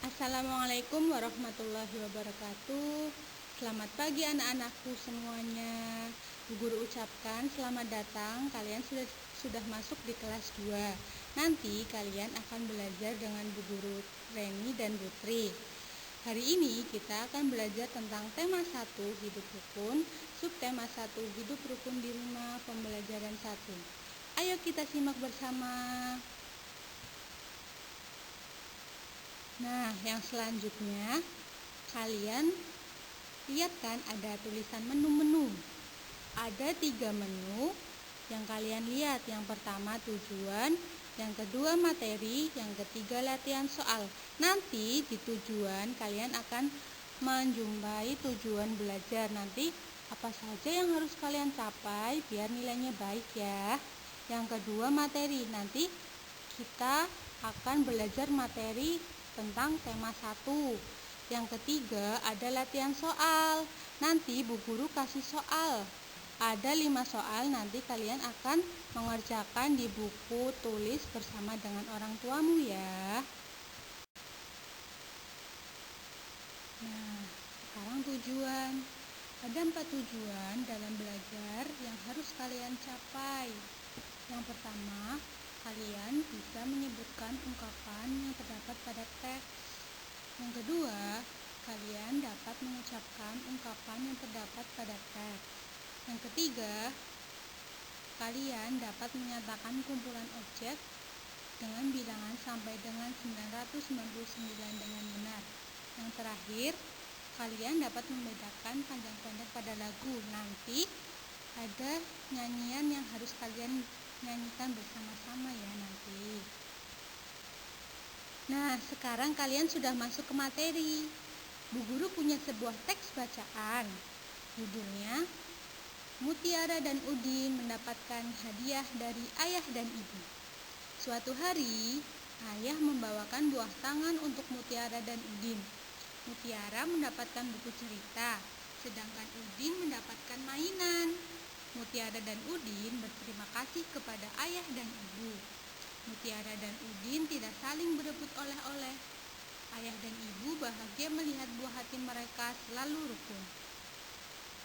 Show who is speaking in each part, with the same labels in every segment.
Speaker 1: Assalamualaikum warahmatullahi wabarakatuh. Selamat pagi anak-anakku semuanya. Bu Guru ucapkan selamat datang. Kalian sudah masuk di kelas 2. Nanti kalian akan belajar dengan Bu Guru Reni dan Putri. Hari ini kita akan belajar tentang tema 1 hidup rukun, subtema 1 hidup rukun di rumah, pembelajaran 1. Ayo kita simak bersama. Nah, yang selanjutnya kalian lihat kan ada tulisan menu-menu. Ada 3 menu yang kalian lihat. Yang pertama tujuan, yang kedua materi, yang ketiga latihan soal. Nanti di tujuan kalian akan menjumpai tujuan belajar. Nanti apa saja yang harus kalian capai biar nilainya baik ya. Yang kedua materi, nanti kita akan belajar materi tentang tema 1. Yang ketiga ada latihan soal. Nanti Bu Guru kasih soal. Ada 5 soal, nanti kalian akan mengerjakan di buku tulis bersama dengan orang tuamu ya. Nah, sekarang tujuan. Ada 4 tujuan dalam belajar yang harus kalian capai. Yang pertama, kalian bisa menyebutkan ungkapan yang terdapat pada teks. Yang kedua, kalian dapat mengucapkan ungkapan yang terdapat pada teks. Yang ketiga, kalian dapat menyatakan kumpulan objek dengan bilangan sampai dengan 999 dengan benar. Yang terakhir, kalian dapat membedakan panjang pendek pada lagu. Nanti ada nyanyian yang harus kalian nyanyikan bersama-sama ya nanti. Nah, sekarang kalian sudah masuk ke materi. Bu Guru punya sebuah teks bacaan. Judulnya Mutiara dan Udin mendapatkan hadiah dari ayah dan ibu. Suatu hari, ayah membawakan buah tangan untuk Mutiara dan Udin. Mutiara mendapatkan buku cerita, sedangkan Udin mendapatkan mainan. Mutiara dan Udin berterima kasih kepada ayah dan ibu. Mutiara dan Udin tidak saling berebut oleh-oleh. Ayah dan ibu bahagia melihat buah hati mereka selalu rukun.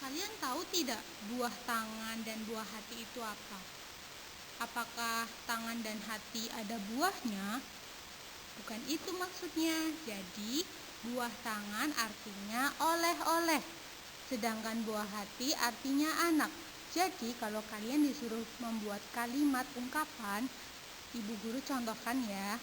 Speaker 1: Kalian tahu tidak buah tangan dan buah hati itu apa? Apakah tangan dan hati ada buahnya? Bukan itu maksudnya. Jadi buah tangan artinya oleh-oleh, sedangkan buah hati artinya anak. Jadi kalau kalian disuruh membuat kalimat ungkapan, Ibu Guru contohkan ya.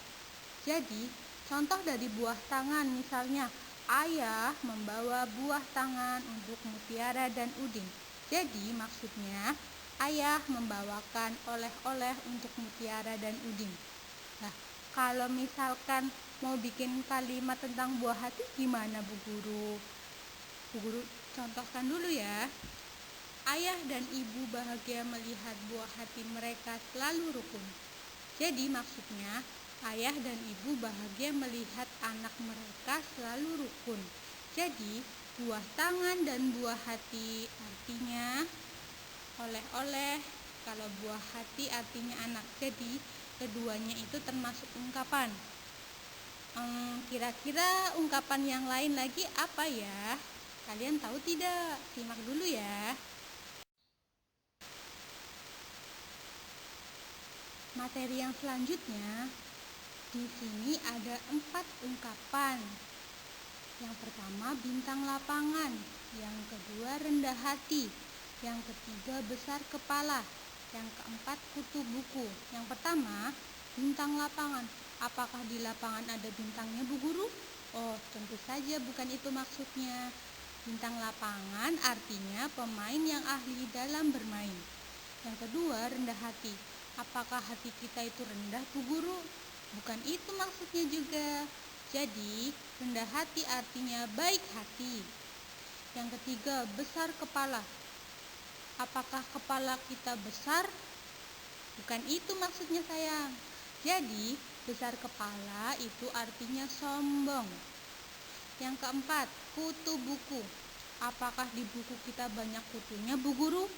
Speaker 1: Jadi contoh dari buah tangan, misalnya ayah membawa buah tangan untuk Mutiara dan Udin. Jadi maksudnya ayah membawakan oleh-oleh untuk Mutiara dan Udin. Nah, kalau misalkan mau bikin kalimat tentang buah hati gimana Bu Guru? Bu Guru contohkan dulu ya. Ayah dan ibu bahagia melihat buah hati mereka selalu rukun. Jadi maksudnya ayah dan ibu bahagia melihat anak mereka selalu rukun. Jadi buah tangan dan buah hati artinya oleh-oleh, kalau buah hati artinya anak. Jadi keduanya itu termasuk ungkapan. Kira-kira ungkapan yang lain lagi apa ya? Kalian tahu tidak? Simak dulu ya. Materi yang selanjutnya, di sini ada 4 ungkapan. Yang pertama bintang lapangan, yang kedua rendah hati, yang ketiga besar kepala, yang keempat kutu buku. Yang pertama bintang lapangan. Apakah di lapangan ada bintangnya Bu Guru? Oh, tentu saja bukan itu maksudnya. Bintang lapangan artinya pemain yang ahli dalam bermain. Yang kedua rendah hati. Apakah hati kita itu rendah Bu Guru? Bukan itu maksudnya juga. Jadi rendah hati artinya baik hati. Yang ketiga besar kepala. Apakah kepala kita besar? Bukan itu maksudnya sayang. Jadi besar kepala itu artinya sombong. Yang keempat kutu buku. Apakah di buku kita banyak kutunya Bu Guru?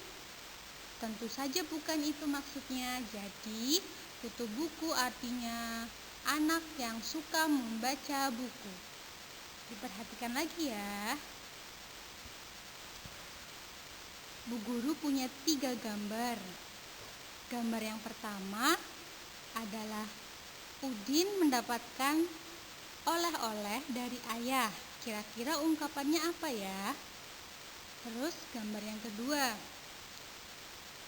Speaker 1: Tentu saja bukan itu maksudnya. Jadi kutu buku artinya anak yang suka membaca buku. Diperhatikan lagi ya. Bu Guru punya 3 gambar. Gambar yang pertama adalah Udin mendapatkan oleh-oleh dari ayah. Kira-kira ungkapannya apa ya? Terus gambar yang kedua,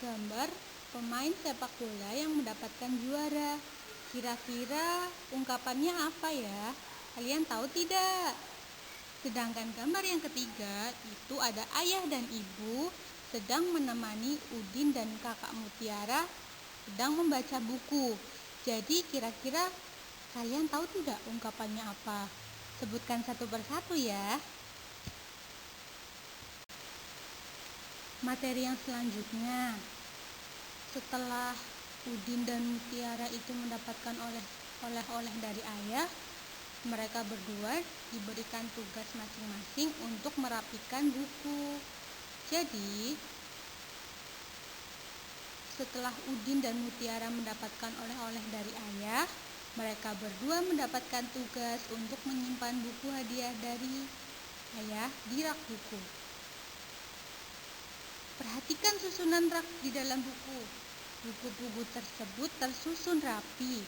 Speaker 1: gambar pemain sepak bola yang mendapatkan juara. Kira-kira ungkapannya apa ya? Kalian tahu tidak? Sedangkan gambar yang ketiga itu ada ayah dan ibu sedang menemani Udin dan kakak Mutiara sedang membaca buku. Jadi kira-kira kalian tahu tidak ungkapannya apa? Sebutkan satu persatu ya. Materi yang selanjutnya, setelah Udin dan Mutiara itu mendapatkan oleh-oleh dari ayah, mereka berdua diberikan tugas masing-masing untuk merapikan buku. Jadi, setelah Udin dan Mutiara mendapatkan oleh-oleh dari ayah, mereka berdua mendapatkan tugas untuk menyimpan buku hadiah dari ayah di rak buku. Perhatikan susunan rak di dalam buku. Buku-buku tersebut tersusun rapi.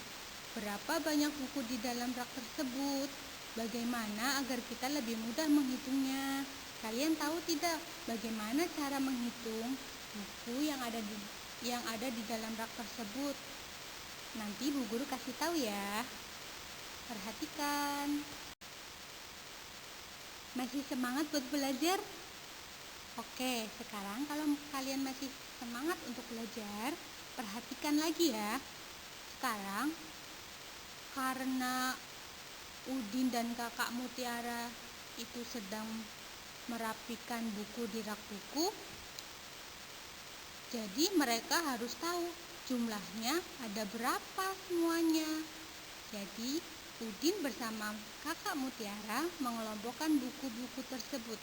Speaker 1: Berapa banyak buku di dalam rak tersebut? Bagaimana agar kita lebih mudah menghitungnya? Kalian tahu tidak bagaimana cara menghitung buku yang ada di dalam rak tersebut? Nanti Bu Guru kasih tahu ya. Perhatikan. Masih semangat buat belajar? Oke, sekarang kalau kalian masih semangat untuk belajar, perhatikan lagi ya. Sekarang, karena Udin dan kakak Mutiara itu sedang merapikan buku di rak buku, jadi mereka harus tahu jumlahnya ada berapa semuanya. Jadi, Udin bersama kakak Mutiara mengelompokkan buku-buku tersebut.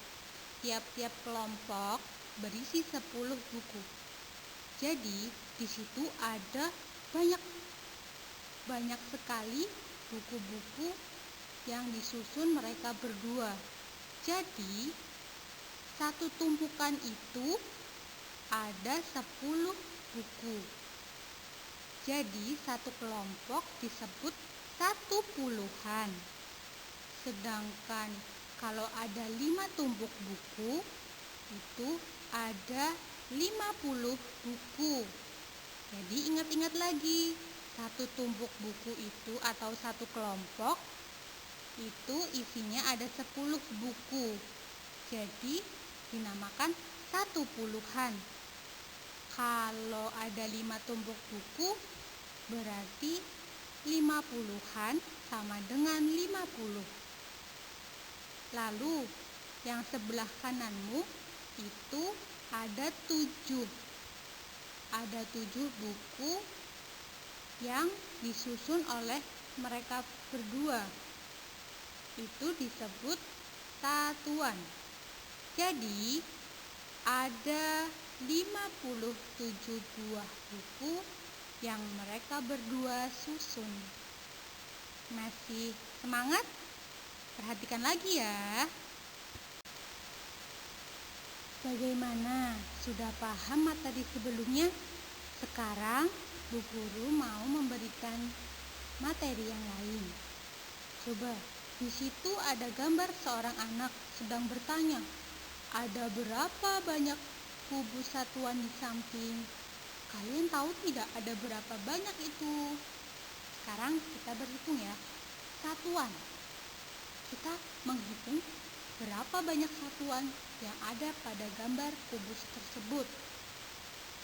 Speaker 1: Tiap-tiap kelompok berisi 10 buku. Jadi di situ ada banyak sekali buku-buku yang disusun mereka berdua. Jadi satu tumpukan itu ada 10 buku. Jadi satu kelompok disebut 10-an. Sedangkan kalau ada 5 tumpuk buku, itu ada 50 buku. Jadi ingat-ingat lagi, satu tumpuk buku itu atau satu kelompok, itu isinya ada 10 buku. Jadi dinamakan 10-an. Kalau ada 5 tumpuk buku, berarti 50-an sama dengan 50. Lalu yang sebelah kananmu itu ada 7. Ada 7 buku yang disusun oleh mereka berdua. Itu disebut satuan. Jadi ada 57 buah buku yang mereka berdua susun. Masih semangat? Perhatikan lagi ya. Bagaimana? Sudah paham materi sebelumnya? Sekarang Bu Guru mau memberikan materi yang lain. Coba, di situ ada gambar seorang anak sedang bertanya, ada berapa banyak kubus satuan di samping? Kalian tahu tidak ada berapa banyak itu? Sekarang kita berhitung ya. Satuan. Kita menghitung berapa banyak satuan yang ada pada gambar kubus tersebut.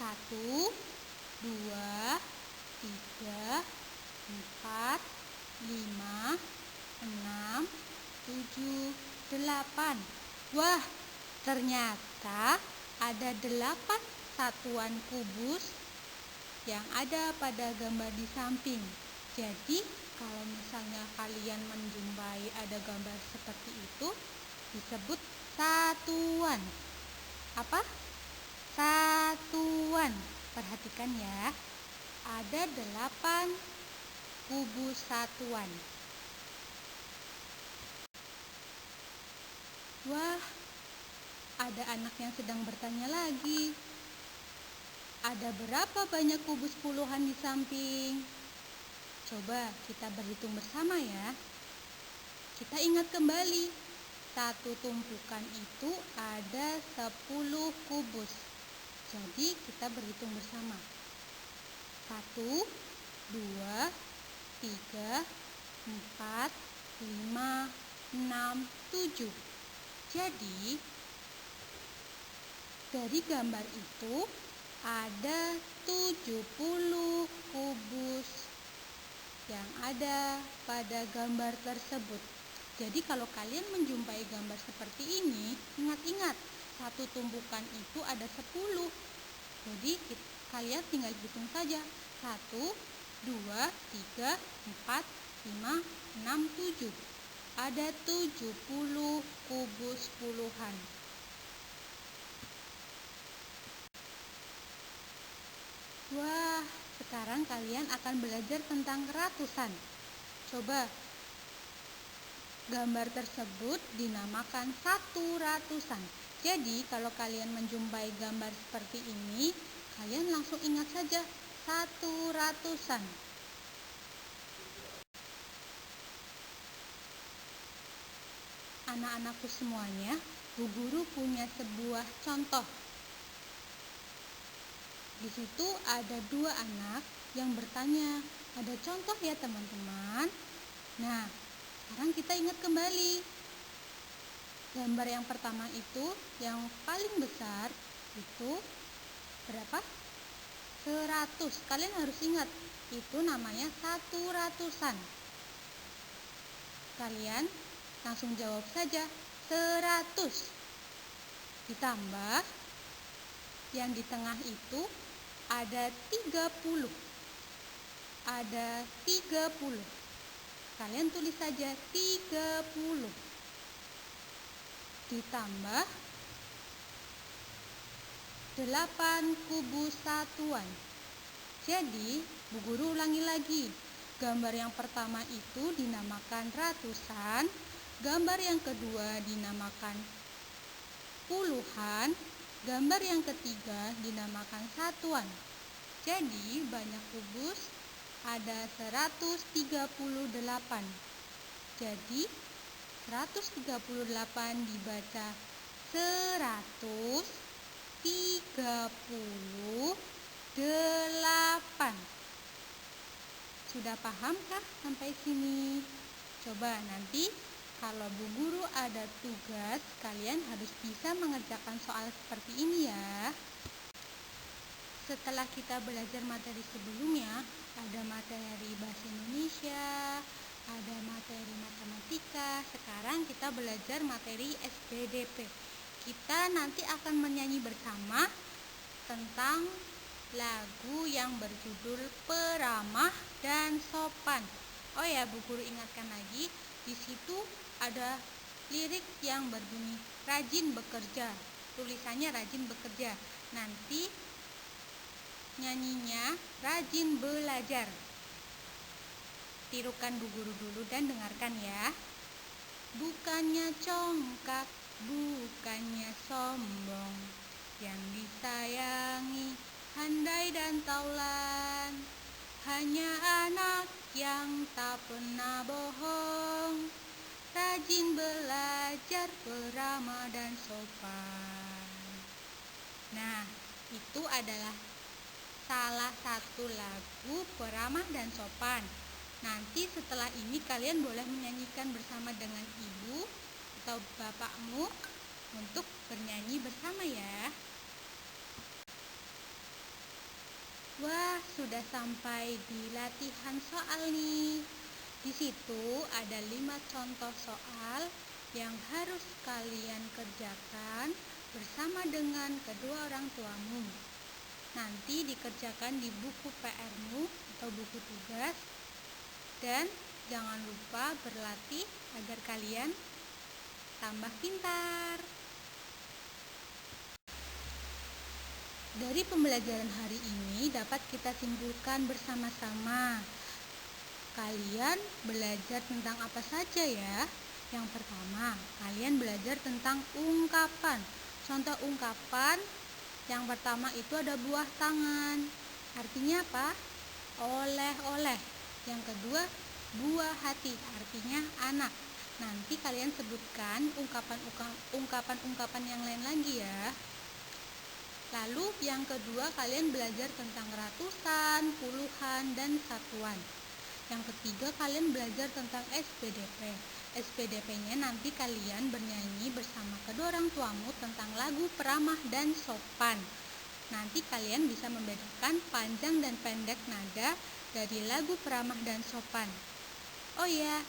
Speaker 1: 1, 2, 3, 4, 5, 6, 7, 8. Wah, ternyata ada 8 satuan kubus yang ada pada gambar di samping. Jadi kalau misalnya kalian menjumpai ada gambar seperti itu, disebut satuan. Apa? Satuan. Perhatikan ya, ada 8 kubus satuan. Wah, ada anak yang sedang bertanya lagi. Ada berapa banyak kubus puluhan di samping? Coba kita berhitung bersama ya. Kita ingat kembali, satu tumpukan itu ada 10 kubus. Jadi kita berhitung bersama. 1, 2, 3, 4, 5, 6, 7. Jadi dari gambar itu ada 70 kubus yang ada pada gambar tersebut. Jadi kalau kalian menjumpai gambar seperti ini, ingat-ingat satu tumpukan itu ada 10. Jadi kalian tinggal hitung saja. 1, 2, 3, 4, 5, 6, 7. Ada 70 kubus puluhan. Wah, sekarang kalian akan belajar tentang ratusan. Coba, gambar tersebut dinamakan 100-an. Jadi, kalau kalian menjumpai gambar seperti ini, kalian langsung ingat saja 100-an. Anak-anakku semuanya, Bu Guru punya sebuah contoh. Di situ ada 2 anak yang bertanya, ada contoh ya teman-teman? Nah, sekarang kita ingat kembali. Gambar yang pertama itu, yang paling besar itu berapa? 100. Kalian harus ingat, itu namanya 100-an. Kalian langsung jawab saja, 100. Ditambah, yang di tengah itu ada 30. Ada 30. Kalian tulis saja 30. Ditambah 8 kubus satuan. Jadi, Bu Guru ulangi lagi. Gambar yang pertama itu dinamakan ratusan, gambar yang kedua dinamakan puluhan, gambar yang ketiga dinamakan satuan. Jadi banyak kubus, ada 138. Jadi 138 dibaca 138. Sudah pahamkah sampai sini? Coba nanti kalau Bu Guru ada tugas, kalian harus bisa mengerjakan soal seperti ini ya. Setelah kita belajar materi sebelumnya, ada materi bahasa Indonesia, ada materi matematika. Sekarang kita belajar materi SPDP. Kita nanti akan menyanyi bersama tentang lagu yang berjudul Peramah dan Sopan. Oh ya, Bu Guru ingatkan lagi, di situ ada lirik yang berbunyi rajin bekerja. Tulisannya rajin bekerja. Nanti nyanyinya rajin belajar. Tirukan Bu Guru dulu dan dengarkan ya. Bukannya congkak, bukannya sombong, yang disayangi handai dan taulan, hanya anak yang tak pernah bohong, rajin belajar, peramah dan sopan. Nah, itu adalah salah satu lagu Peramah dan Sopan. Nanti setelah ini kalian boleh menyanyikan bersama dengan ibu atau bapakmu untuk bernyanyi bersama ya. Wah, sudah sampai di latihan soal nih. Di situ ada 5 contoh soal yang harus kalian kerjakan bersama dengan kedua orang tuamu. Nanti dikerjakan di buku PR-mu atau buku tugas. Dan jangan lupa berlatih agar kalian tambah pintar. Dari pembelajaran hari ini dapat kita simpulkan bersama-sama Kalian belajar tentang apa saja ya? Yang pertama, kalian belajar tentang ungkapan. Contoh ungkapan yang pertama itu ada buah tangan. Artinya apa? Oleh-oleh. Yang kedua, buah hati. Artinya anak. Nanti kalian sebutkan ungkapan-ungkapan yang lain lagi ya. Lalu yang kedua, kalian belajar tentang ratusan, puluhan, dan satuan. Yang ketiga, kalian belajar tentang SPDP. SPDP-nya nanti kalian bernyanyi bersama kedua orang tuamu tentang lagu peramah dan sopan. Nanti kalian bisa membedakan panjang dan pendek nada dari lagu peramah dan sopan. Oh ya,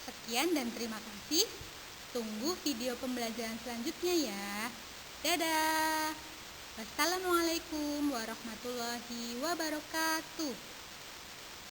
Speaker 1: sekian dan terima kasih. Tunggu video pembelajaran selanjutnya ya. Dadah. Wassalamualaikum warahmatullahi wabarakatuh.